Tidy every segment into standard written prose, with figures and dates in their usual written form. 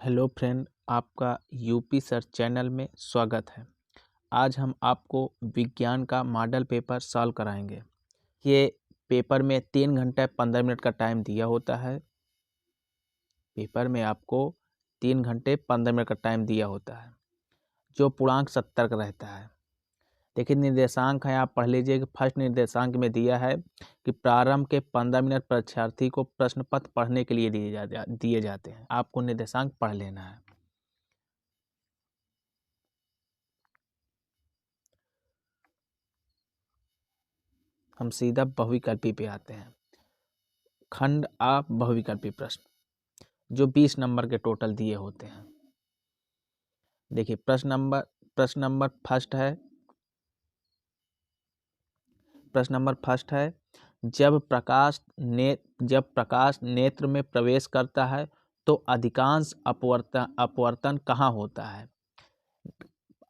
Hello friend, आपका UP sir channel में स्वागत है। आज हम आपको विज्ञान का मॉडल पेपर सॉल्व कराएंगे। ये पेपर में 3 घंटे 15 मिनट का टाइम दिया होता है। पेपर में आपको 3 घंटे 15 मिनट का टाइम दिया होता है, जो पूर्णांक 70 का रहता है। देखिए निर्देशांक है, आप पढ़ लीजिए कि फर्स्ट निर्देशांक में दिया है कि प्रारंभ के 15 मिनट परीक्षार्थी को प्रश्न पत्र पढ़ने के लिए दिए जाते हैं। आपको निर्देशांक पढ़ लेना है। हम सीधा बहुविकल्पी पे आते हैं। खंड आ बहुविकल्पी प्रश्न, जो 20 नंबर के टोटल दिए होते हैं। देखिए प्रश्न नंबर फर्स्ट है, जब प्रकाश नेत्र में प्रवेश करता है तो अधिकांश अपवर्तन कहाँ होता है?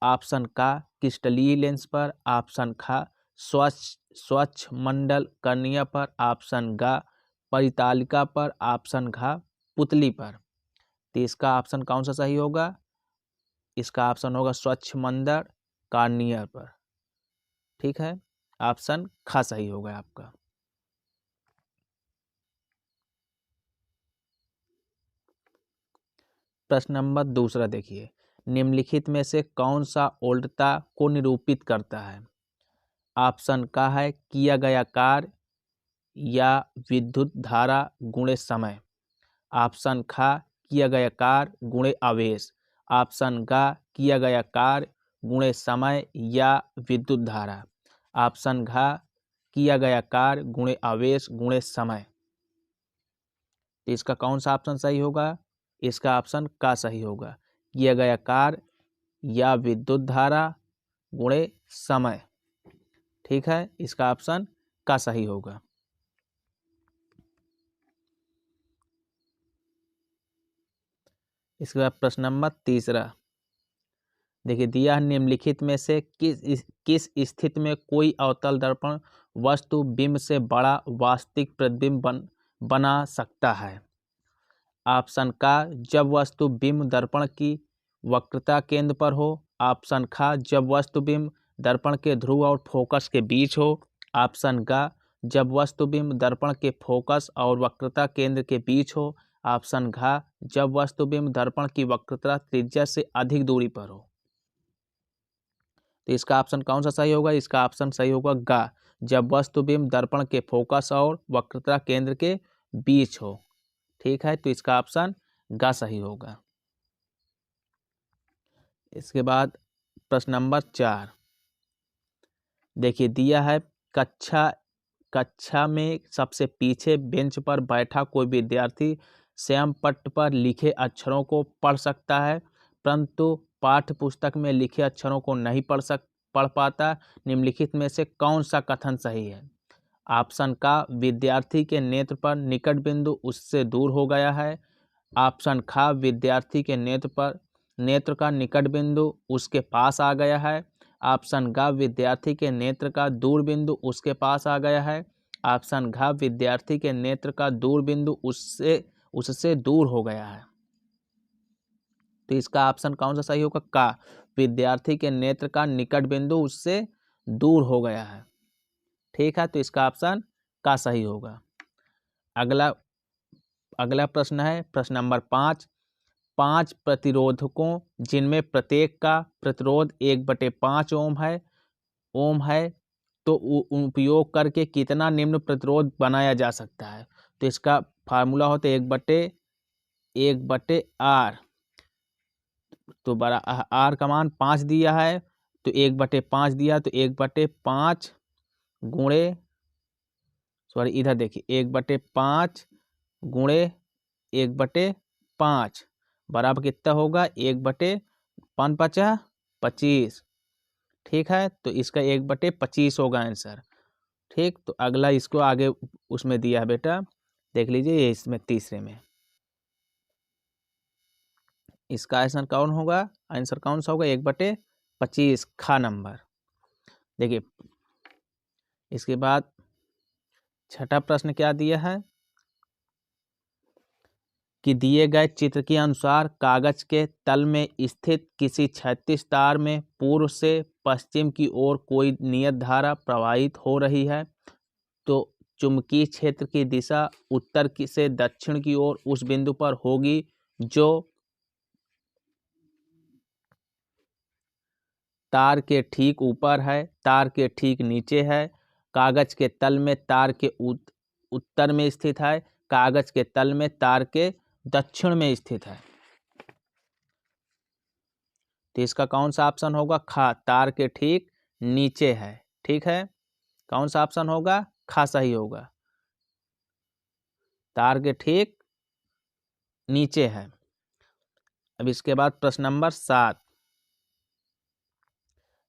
ऑप्शन का क्रिस्टलीय लेंस पर, ऑप्शन खा स्वच्छ मंडल कर्निया पर, ऑप्शन गा परितालिका पर, ऑप्शन घा पुतली पर। तो इसका ऑप्शन कौन सा सही होगा? इसका ऑप्शन होगा स्वच्छ मंडल कार्नियर पर। ठीक है, ऑप्शन खा सही होगा आपका। प्रश्न नंबर दूसरा देखिए, निम्नलिखित में से कौन सा ओल्डता को निरूपित करता है? ऑप्शन का है किया गया कार्य या विद्युत धारा गुणे समय, ऑप्शन खा किया गया कार्य गुणे आवेश, ऑप्शन गा किया गया कार्य गुणे समय या विद्युत धारा, ऑप्शन घा किया गया कार्य गुणे आवेश गुणे समय। तो इसका कौन सा ऑप्शन सही होगा? इसका ऑप्शन का सही होगा, किया गया कार्य या विद्युत धारा गुणे समय। ठीक है, इसका ऑप्शन का सही होगा। इसके बाद प्रश्न नंबर तीसरा देखिए, दिया है निम्नलिखित में से किस स्थिति में कोई अवतल दर्पण वस्तु बिंब से बड़ा वास्तविक प्रतिबिंब बना सकता है? ऑप्शन का जब वस्तु बिंब दर्पण की वक्रता केंद्र पर हो, ऑप्शन खा जब वस्तु बिंब दर्पण के ध्रुव और फोकस के बीच हो, ऑप्शन गा जब वस्तु बिंब दर्पण के फोकस और वक्रता केंद्र के बीच हो, ऑप्शन घा जब वस्तु बिंब दर्पण की वक्रता त्रिज्या से अधिक दूरी पर हो। तो इसका ऑप्शन कौन सा सही होगा? इसका ऑप्शन सही होगा गा, जब वस्तुबिंब दर्पण के फोकस और वक्रता केंद्र के बीच हो। ठीक है, तो इसका ऑप्शन गा सही होगा। इसके बाद प्रश्न नंबर 4 देखिए, दिया है कक्षा में सबसे पीछे बेंच पर बैठा कोई विद्यार्थी स्वयं पट्ट पर लिखे अक्षरों को पढ़ सकता है, परंतु पाठ्य पुस्तक में लिखे अक्षरों को नहीं पढ़ पाता। निम्नलिखित में से कौन सा कथन सही है? ऑप्शन का विद्यार्थी के नेत्र पर निकट बिंदु उससे दूर हो गया है, ऑप्शन खा विद्यार्थी के नेत्र का निकट बिंदु उसके पास आ गया है, ऑप्शन गा विद्यार्थी के नेत्र का दूर बिंदु उसके पास आ गया है, ऑप्शन घा विद्यार्थी के नेत्र का दूर बिंदु उससे दूर हो गया है। तो इसका ऑप्शन कौन सा सही होगा? का विद्यार्थी के नेत्र का निकट बिंदु उससे दूर हो गया है। ठीक है, तो इसका ऑप्शन का सही होगा। अगला प्रश्न है प्रश्न नंबर 5 प्रतिरोधकों जिनमें प्रत्येक का प्रतिरोध 1/5 ओम है तो उपयोग करके कितना निम्न प्रतिरोध बनाया जा सकता है? तो इसका फार्मूला होता है 1/R। तो बड़ा आर का मान 5 दिया है, तो 1/5 दिया, तो 1/5 गुणे इधर देखिए 1/5 गुणे 1/5 बराबर कितना होगा? 1/5 ठीक है, तो इसका 1/25 होगा आंसर। ठीक, तो अगला इसको आगे उसमें दिया है बेटा, देख लीजिए ये इसमें तीसरे में। इसका आंसर कौन होगा? आंसर कौन सा होगा? 1/25 खा नंबर। देखिए इसके बाद 6ठा प्रश्न क्या दिया है? कि दिए गए चित्र के अनुसार कागज के तल में स्थित किसी क्षैतिज तार में पूर्व से पश्चिम की ओर कोई नियत धारा प्रवाहित हो रही है, तो चुंबकीय क्षेत्र की दिशा उत्तर से दक्षिण की ओर उस बिंदु पर होगी जो तार के ठीक ऊपर है, तार के ठीक नीचे है, कागज के तल में तार के उत्तर में स्थित है, कागज के तल में तार के दक्षिण में स्थित है। तो इसका कौन सा ऑप्शन होगा? खा, तार के ठीक नीचे है। ठीक है, कौन सा ऑप्शन होगा? खा सही होगा, तार के ठीक नीचे है। अब इसके बाद प्रश्न नंबर 7।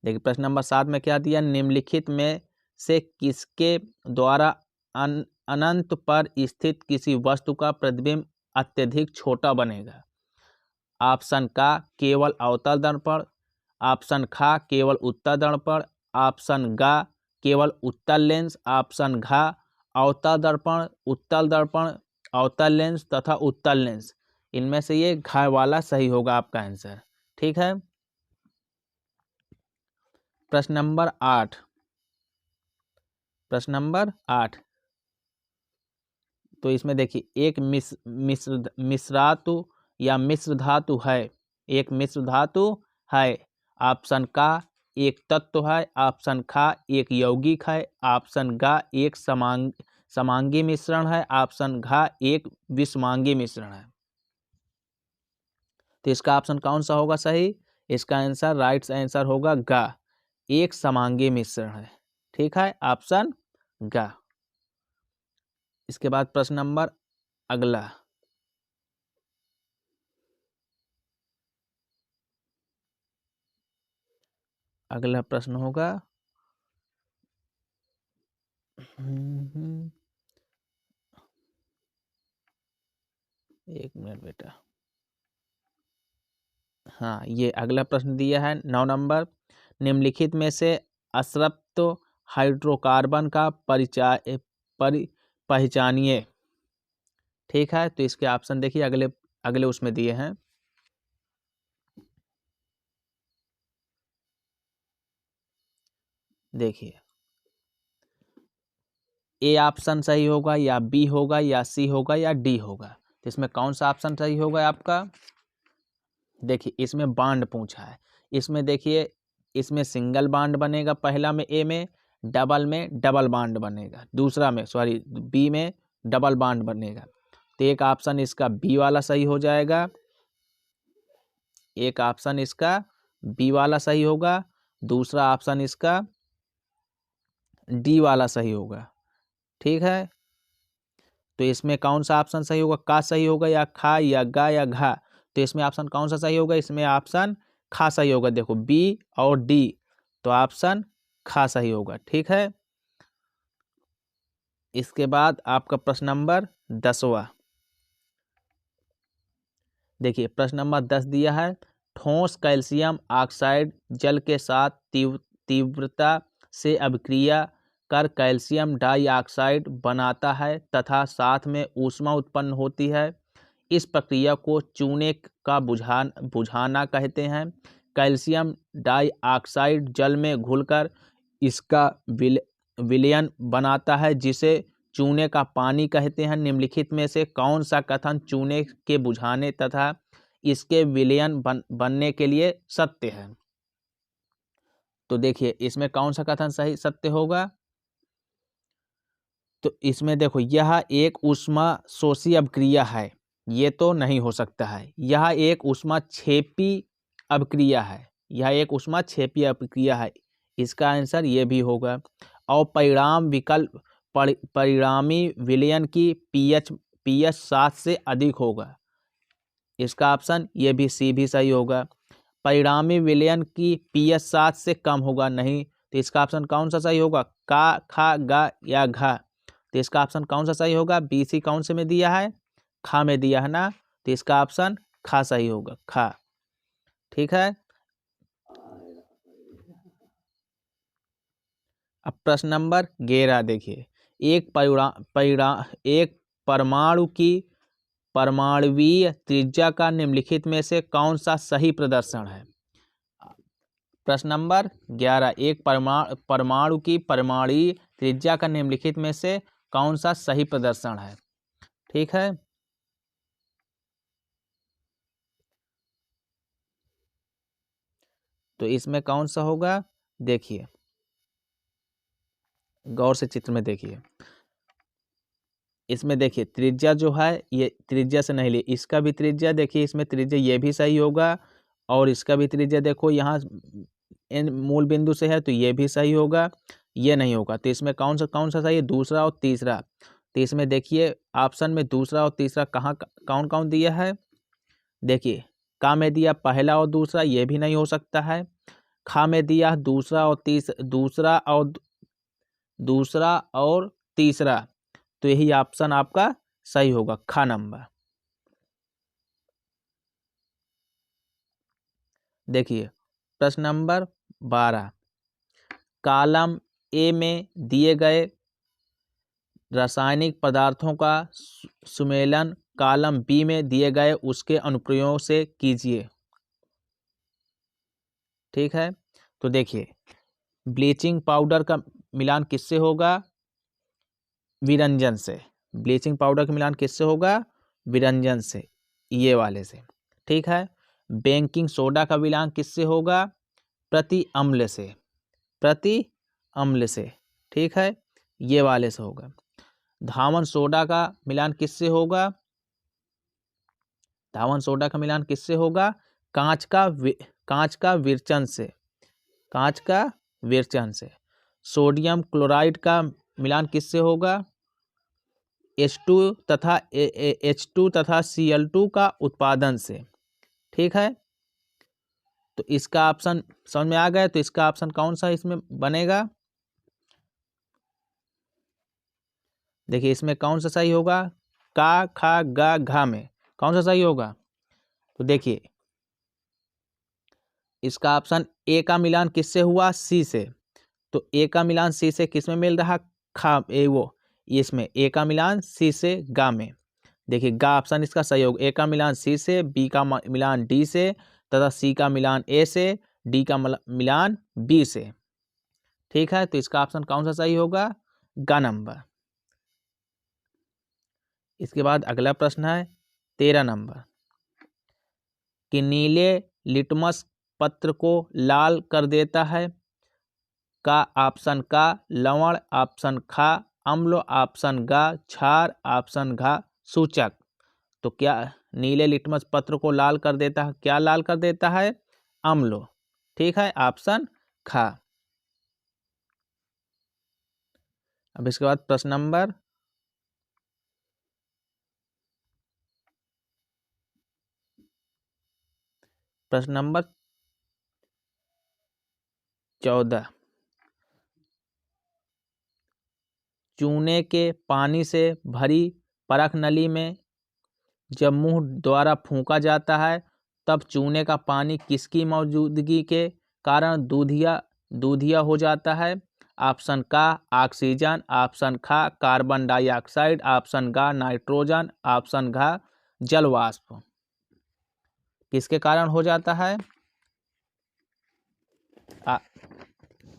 देखिए प्रश्न नंबर 7 में क्या दिया? निम्नलिखित में से किसके द्वारा अनंत पर स्थित किसी वस्तु का प्रतिबिंब अत्यधिक छोटा बनेगा? ऑप्शन का केवल अवतल दर्पण, ऑप्शन खा केवल उत्तल दर्पण, ऑप्शन गा केवल उत्तल लेंस, ऑप्शन घा अवतल दर्पण, उत्तल दर्पण, अवतल लेंस तथा उत्तल लेंस। इनमें से ये घा वाला सही होगा आपका आंसर। ठीक है, प्रश्न नंबर 8। प्रश्न नंबर 8, तो इसमें देखिए एक मिश्रातु या मिश्र धातु है, एक मिश्र धातु है। ऑप्शन का एक तत्व है, ऑप्शन खा एक यौगिक है, ऑप्शन गा एक समांगी मिश्रण है, ऑप्शन घा एक विषमांगी मिश्रण है। तो इसका ऑप्शन कौन सा होगा सही? इसका आंसर राइट आंसर होगा गा, एक समांगी मिश्रण है। ठीक है, ऑप्शन गा। इसके बाद प्रश्न नंबर अगला, अगला प्रश्न होगा एक मिनट बेटा। हाँ, ये अगला प्रश्न दिया है 9 नंबर। निम्नलिखित में से असंतृप्त हाइड्रोकार्बन का पहचानिए। ठीक है, तो इसके ऑप्शन देखिए अगले अगले उसमें दिए हैं। देखिए ए ऑप्शन सही होगा या बी होगा या सी होगा या डी होगा। तो इसमें कौन सा ऑप्शन सही होगा आपका? देखिए इसमें बांड पूछा है, इसमें देखिए इसमें सिंगल बांड बनेगा, पहला में ए में डबल बांड बनेगा, दूसरा में सॉरी बी में डबल बांड बनेगा। तो एक ऑप्शन इसका बी वाला सही हो जाएगा, एक ऑप्शन इसका बी वाला सही होगा, दूसरा ऑप्शन इसका डी वाला सही होगा। ठीक है, तो इसमें कौन सा ऑप्शन सही होगा? का सही होगा या खा या गा या घा? तो इसमें ऑप्शन कौन सा सही होगा? इसमें ऑप्शन खा सही होगा। देखो बी और डी, तो ऑप्शन खा सही होगा। ठीक है, इसके बाद आपका प्रश्न नंबर 10वां। देखिए प्रश्न नंबर 10 दिया है, ठोस कैल्शियम ऑक्साइड जल के साथ तीव्रता से अभिक्रिया कर कैल्शियम डाइऑक्साइड बनाता है तथा साथ में ऊष्मा उत्पन्न होती है। इस प्रक्रिया को चूने का बुझाना कहते हैं। कैल्शियम डाइऑक्साइड जल में घुलकर इसका विलयन बनाता है जिसे चूने का पानी कहते हैं। निम्नलिखित में से कौन सा कथन चूने के बुझाने तथा इसके विलयन बनने के लिए सत्य है? तो देखिए इसमें कौन सा कथन सही सत्य होगा? तो इसमें देखो यह एक ऊष्मा शोषी अभिक्रिया है, ये तो नहीं हो सकता है। यह एक ऊष्मा क्षेपी अभिक्रिया है, यह एक ऊष्मा क्षेपी अभिक्रिया है, इसका आंसर ये भी होगा। और परिणाम विकल्प परिणामी विलयन की पीएच 7 से अधिक होगा, इसका ऑप्शन ये भी सी भी सही होगा। परिणामी विलयन की पीएच 7 से कम होगा नहीं, तो इसका ऑप्शन कौन सा सही होगा? का, खा, गा या घा? तो इसका ऑप्शन कौन सा सही होगा? बी सी कौन से में दिया है? खा में दिया है ना, तो इसका ऑप्शन खा सही होगा, खा। ठीक है, अब प्रश्न नंबर 11 देखिए, एक परमाणु की परमाणुवीय त्रिज्या का निम्नलिखित में से कौन सा सही प्रदर्शन है। प्रश्न नंबर 11, एक परमाणु की परमाणुवीय त्रिज्या का निम्नलिखित में से कौन सा सही प्रदर्शन है। ठीक है, तो इसमें कौन सा होगा, देखिए गौर से चित्र में देखिए। इसमें देखिए त्रिज्या जो है ये त्रिज्या से नहीं ली, इसका भी त्रिज्या देखिए, इसमें त्रिज्या ये भी सही होगा और इसका भी त्रिज्या देखो यहाँ इन मूल बिंदु से है तो ये भी सही होगा, ये नहीं होगा। तो इसमें कौन सा सही है, दूसरा और तीसरा। तो इसमें देखिए ऑप्शन में दूसरा और तीसरा कहाँ कौन कौन दिया है, देखिए का में दिया पहला और दूसरा, ये भी नहीं हो सकता है। खा में दिया दूसरा और तीसरा, तो यही ऑप्शन आपका सही होगा, खा नंबर। देखिए प्रश्न नंबर 12, कॉलम ए में दिए गए रासायनिक पदार्थों का सुमेलन कॉलम बी में दिए गए उसके अनुप्रयोग से कीजिए। ठीक है, तो देखिए ब्लीचिंग पाउडर का मिलान किससे होगा, विरंजन से। ब्लीचिंग पाउडर का मिलान किससे होगा, विरंजन से, ये वाले से। ठीक है, बेकिंग सोडा का मिलान किससे होगा, प्रति अम्ल से। ठीक है, ये वाले से होगा। धावन सोडा का मिलान किससे होगा, धावन सोडा का मिलान किससे होगा, कांच का विरचन से। सोडियम क्लोराइड का मिलान किससे होगा, H2 तथा Cl2 का उत्पादन से। ठीक है, तो इसका ऑप्शन समझ में आ गया, तो इसका ऑप्शन कौन सा इसमें बनेगा, देखिए इसमें कौन सा सही होगा, का खा गा घा में कौन सा सही होगा। तो देखिए इसका ऑप्शन ए का मिलान किससे हुआ, सी से। तो ए का मिलान सी से किस में मिल रहा, इसमें ए का मिलान सी से गा में। देखिए गा ऑप्शन इसका सही होगा, ए का मिलान सी से, बी का मिलान डी से तथा सी का मिलान ए से, डी का मिलान बी से। ठीक है, तो इसका ऑप्शन कौन सा सही होगा, गा नंबर। इसके बाद अगला प्रश्न है 13 नंबर, कि नीले लिटमस पत्र को लाल कर देता है, का ऑप्शन का लवण, ऑप्शन खा अम्ल, ऑप्शन गा क्षार, ऑप्शन घा सूचक। तो क्या नीले लिटमस पत्र को लाल कर देता है, क्या लाल कर देता है, अम्ल। ठीक है, ऑप्शन खा। अब इसके बाद प्रश्न नंबर 14, चूने के पानी से भरी परख नली में जब मुंह द्वारा फूंका जाता है तब चूने का पानी किसकी मौजूदगी के कारण दूधिया हो जाता है। ऑप्शन का ऑक्सीजन, ऑप्शन खा कार्बन डाइऑक्साइड, ऑप्शन गा नाइट्रोजन, ऑप्शन घा जल वाष्प। किसके कारण हो जाता है,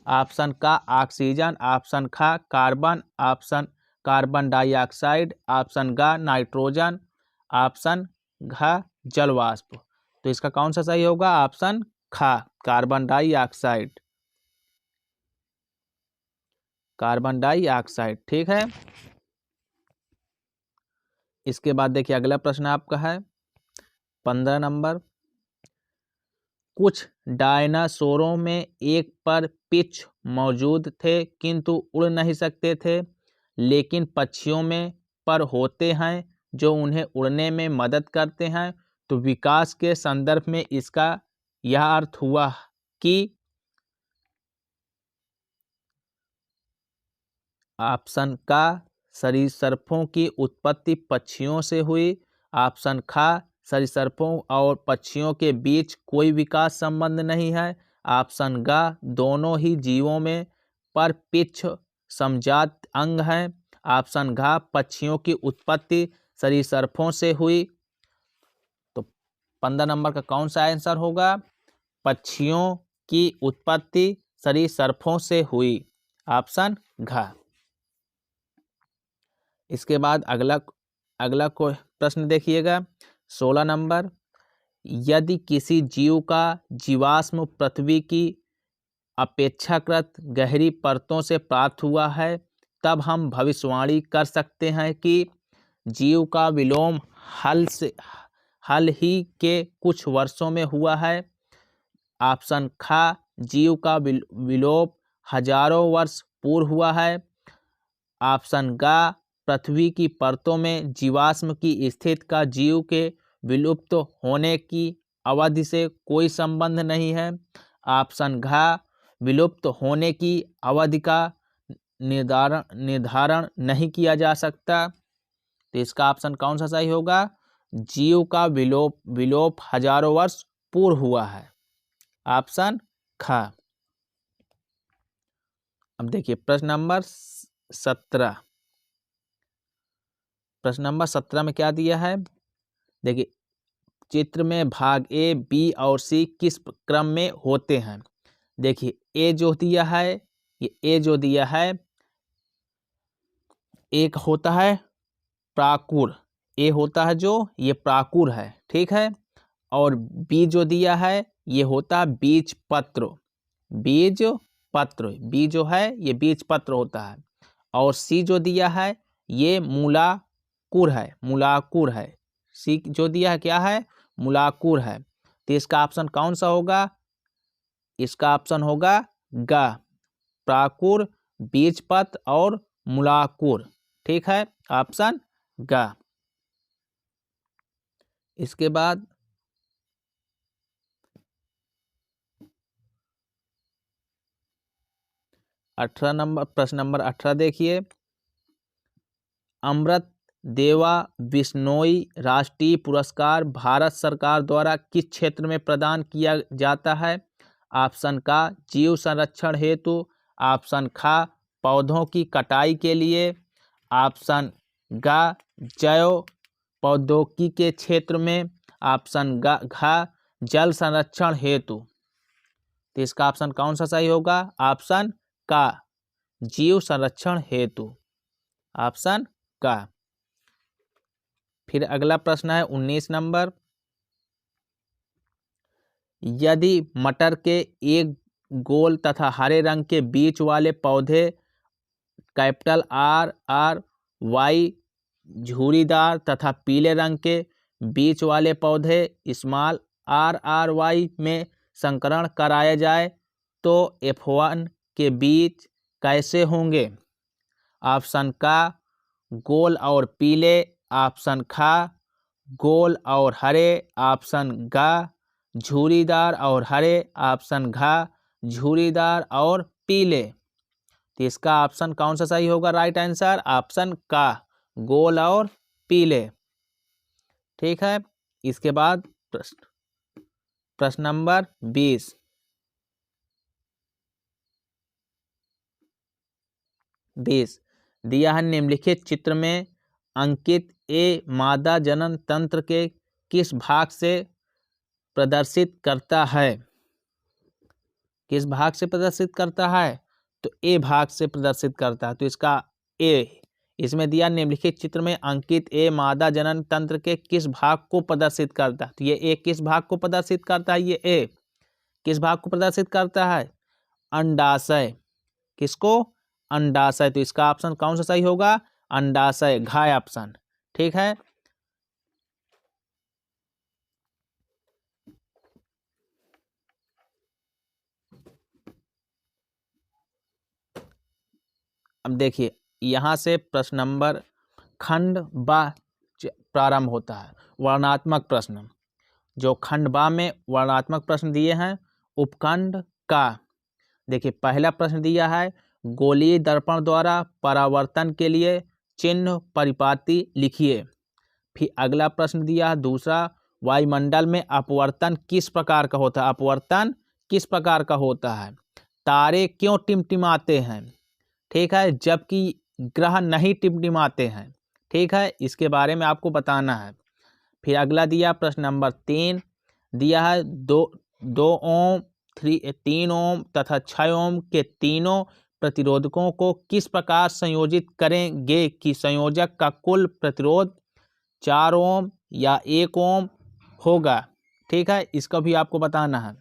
ऑप्शन का ऑक्सीजन, ऑप्शन खा carbon, option carbon dioxide, option गा नाइट्रोजन, ऑप्शन घा जल वाष्प। तो इसका कौन सा सही होगा, ऑप्शन खा कार्बन डाइऑक्साइड। ठीक है, इसके बाद देखिए अगला प्रश्न आपका है 15 नंबर, कुछ डायनासोरों में एक पर पिच मौजूद थे किंतु उड़ नहीं सकते थे, लेकिन पक्षियों में पर होते हैं जो उन्हें उड़ने में मदद करते हैं। तो विकास के संदर्भ में इसका यह अर्थ हुआ कि ऑप्शन का सरीसृपों की उत्पत्ति पक्षियों से हुई, ऑप्शन खा सरीसृपों और पक्षियों के बीच कोई विकास संबंध नहीं है, ऑप्शन गा दोनों ही जीवों में पर पिच समजात अंग हैं, ऑप्शन घा पक्षियों की उत्पत्ति सरीसृपों से हुई। तो 15 नंबर का कौन सा आंसर होगा? पक्षियों की उत्पत्ति सरीसृपों से हुई, ऑप्शन घ। इसके बाद अगला को प्रश्न देखिएगा 16 नंबर। यदि किसी जीव का जीवाश्म पृथ्वी की अपेक्षाकृत गहरी परतों से प्राप्त हुआ है, तब हम भविष्यवाणी कर सकते हैं कि जीव का विलोम हाल ही के कुछ वर्षों में हुआ है, ऑप्शन ख। जीव का विलोप हजारों वर्ष पूर्व हुआ है, ऑप्शन ग। पृथ्वी की परतों में जीवाश्म की स्थिति का जीव के विलुप्त होने की अवधि से कोई संबंध नहीं है, ऑप्शन घ। विलुप्त होने की अवधि का निर्धारण नहीं किया जा सकता। तो इसका ऑप्शन कौन सा सही होगा? जीव का विलोप हजारों वर्ष पूर्व हुआ है, ऑप्शन ख। अब देखिए प्रश्न नंबर 17। प्रश्न नंबर 17 में क्या दिया है? देखिए चित्र में भाग ए, बी और सी किस क्रम में होते हैं? देखिए ए जो दिया है, ये ए जो दिया है, एक होता है प्राकुर, ए होता है जो ये प्राकुर है, ठीक है। और बी जो दिया है ये होता है बीज पत्र, बी जो है ये बीज पत्र होता है। और सी जो दिया है ये मूलाकुर है, सी जो दिया है क्या है? मूलाकुर है। तो इसका ऑप्शन कौन सा होगा? इसका ऑप्शन होगा ग, प्राकुर, बीजपत्र और मूलाकुर, ठीक है, ऑप्शन ग। इसके बाद प्रश्न नंबर 18 देखिए। अमृत देवा बिश्नोई राष्ट्रीय पुरस्कार भारत सरकार द्वारा किस क्षेत्र में प्रदान किया जाता है? ऑप्शन का जीव संरक्षण हेतु, ऑप्शन ख पौधों की कटाई के लिए, ऑप्शन ग जैव प्रौद्योगिकी के क्षेत्र में, ऑप्शन घ जल संरक्षण हेतु। तो इसका ऑप्शन कौन सा सही होगा? ऑप्शन का जीव संरक्षण हेतु, ऑप्शन का। फिर अगला प्रश्न है 19 नंबर। यदि मटर के एक गोल तथा हरे रंग के बीच वाले पौधे कैपिटल आर वाई झुर्रीदार तथा पीले रंग के बीच वाले पौधे स्मॉल आर वाई में संकरण कराया जाए तो F1 के बीज कैसे होंगे? ऑप्शन का गोल और पीले, ऑप्शन ख गोल और हरे, ऑप्शन ग झुर्रीदार और हरे, ऑप्शन घ झुर्रीदार और पीले। तो इसका ऑप्शन कौन सा सही होगा? राइट आंसर ऑप्शन का गोल और पीले, ठीक है। इसके बाद प्रश्न नंबर 20। दिया है निम्नलिखित चित्र में अंकित ए मादा जनन तंत्र के किस भाग से प्रदर्शित करता है? किस भाग से प्रदर्शित करता है? तो ए भाग से प्रदर्शित करता है। तो इसका ए, इसमें दिया निम्नलिखित चित्र में अंकित ए मादा जनन तंत्र के किस भाग को प्रदर्शित करता है? तो ये ए किस भाग को प्रदर्शित करता है? ये ए किस भाग को प्रदर्शित करता है? अंडाशय। किसको? अंडाशय। तो इसका ऑप्शन कौन सा सही होगा? अंडाशय, घ ऑप्शन, ठीक है। अब देखिए यहाँ से प्रश्न नंबर खंड बा प्रारंभ होता है, वर्णनात्मक प्रश्न। जो खंड बा में वर्णनात्मक प्रश्न दिए हैं उपखंड का। देखिए पहला प्रश्न दिया है गोलीय दर्पण द्वारा परावर्तन के लिए चिन्ह परिपाटी लिखिए। फिर अगला प्रश्न दिया है दूसरा, वायुमंडल में अपवर्तन किस प्रकार का होता है? अपवर्तन किस प्रकार का होता है? तारे क्यों टिमटिमाते हैं? ठीक है, जबकि ग्रह नहीं टिमटिमाते हैं, ठीक है, इसके बारे में आपको बताना है। फिर अगला दिया प्रश्न नंबर 3 दिया है 2 ओम 3 ओम तथा 6 ओम के तीनों प्रतिरोधकों को किस प्रकार संयोजित करेंगे कि संयोजक का कुल प्रतिरोध 4 ओम या 1 ओम होगा। ठीक है, इसका भी आपको बताना है।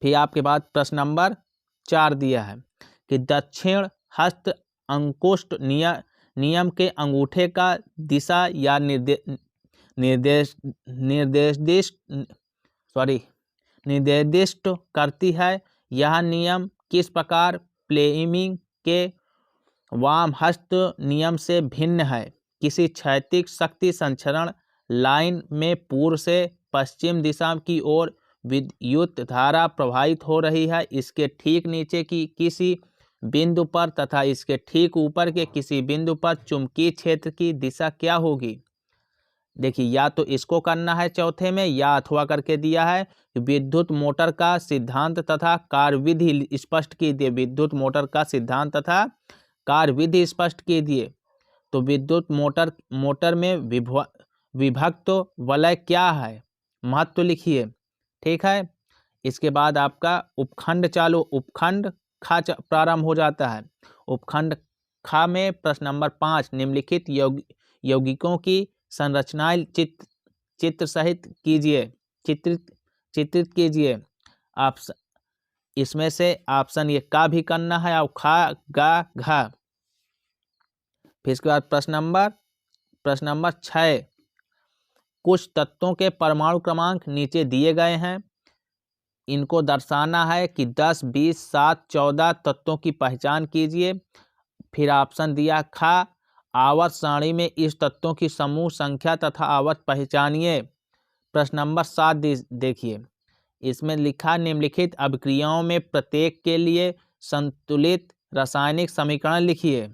फिर आपके बाद प्रश्न नंबर 4 दिया है कि दक्षिण हस्त अंगुष्ठ नियम के अंगूठे का दिशा या निर्देशित करती है। यह नियम किस प्रकार फ्लेमिंग के वाम हस्त नियम से भिन्न है। किसी क्षैतिज शक्ति संचरण लाइन में पूर्व से पश्चिम दिशा की ओर विद्युत धारा प्रवाहित हो रही है। इसके ठीक नीचे की किसी बिंदु पर तथा इसके ठीक ऊपर के किसी बिंदु पर चुंबकीय क्षेत्र की दिशा क्या होगी। देखिए, या तो इसको करना है चौथे में, या अथवा करके दिया है। विद्युत मोटर का सिद्धांत तथा कार्यविधि स्पष्ट कीजिए। विद्युत मोटर का सिद्धांत तथा कार्यविधि स्पष्ट कीजिए। तो विद्युत मोटर में विभक्त वलय क्या है, महत्व लिखिए। ठीक है, इसके बाद आपका उपखंड खा प्रारंभ हो जाता है। उपखंड खा में प्रश्न नंबर 5 निम्नलिखित यौगिकों की संरचनाएं चित्र सहित कीजिए, चित्रित कीजिए। आप इसमें से ऑप्शन ये का भी करना है और खा गा घा। फिर इसके बाद प्रश्न नंबर 6 कुछ तत्वों के परमाणु क्रमांक नीचे दिए गए हैं। इनको दर्शाना है कि 10, 20, 7, 14 तत्वों की पहचान कीजिए। फिर ऑप्शन दिया खा आवर्त सारणी में इस तत्वों की समूह संख्या तथा आवर्त पहचानिए। प्रश्न नंबर 7 देखिए, इसमें लिखा निम्नलिखित अभिक्रियाओं में प्रत्येक के लिए संतुलित रासायनिक समीकरण लिखिए।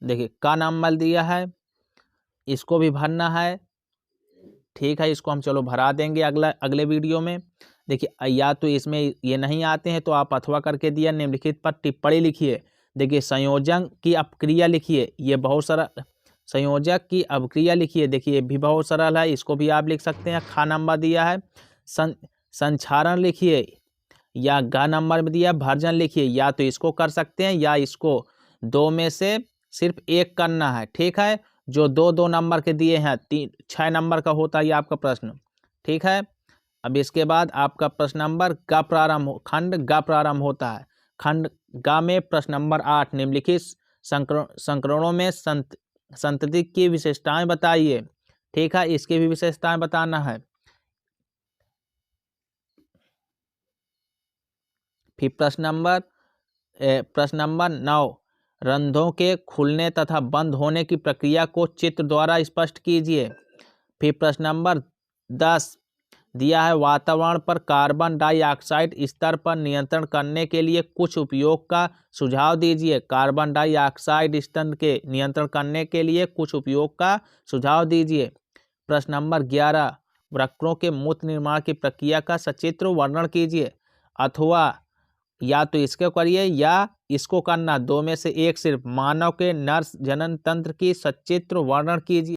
देखिए, का नंबर दिया है, इसको भी भरना है। ठीक है, इसको हम चलो भरा देंगे अगले वीडियो में। देखिए, या तो इसमें ये नहीं आते हैं तो आप अथवा करके दिया। निम्नलिखित पर टिप्पणी लिखिए। देखिए, संयोजक की अपक्रिया लिखिए, ये बहुत सरल। संयोजक की अपक्रिया लिखिए, देखिए ये भी बहुत सरल है, इसको भी आप लिख सकते हैं। खा नंबर दिया है संक्षारण लिखिए, या गा नंबर में दिया भर्जन लिखिए। या तो इसको कर सकते हैं या इसको, दो में से सिर्फ एक करना है। ठीक है, जो 2 नंबर के दिए हैं 6 नंबर का होता है ये आपका प्रश्न। ठीक है, अब इसके बाद आपका प्रश्न नंबर खंड गा प्रारंभ होता है। खंड गा में प्रश्न नंबर 8 निम्नलिखित संकरणों में संतति की विशेषताएं बताइए। ठीक है, इसकी भी विशेषताएं बताना है। फिर प्रश्न नंबर 9 रंध्रों के खुलने तथा बंद होने की प्रक्रिया को चित्र द्वारा स्पष्ट कीजिए। फिर प्रश्न नंबर 10 दिया है वातावरण पर कार्बन डाइऑक्साइड स्तर पर नियंत्रण करने के लिए कुछ उपयोग का सुझाव दीजिए। कार्बन डाइऑक्साइड स्तर के नियंत्रण करने के लिए कुछ उपयोग का सुझाव दीजिए। प्रश्न नंबर 11 वृक्कों के मूत्र निर्माण की प्रक्रिया का सचित्र वर्णन कीजिए। अथवा या तो इसको करिए या इसको करना, 2 में से एक सिर्फ। मानव के नर जनन तंत्र की सचित्र वर्णन कीजिए।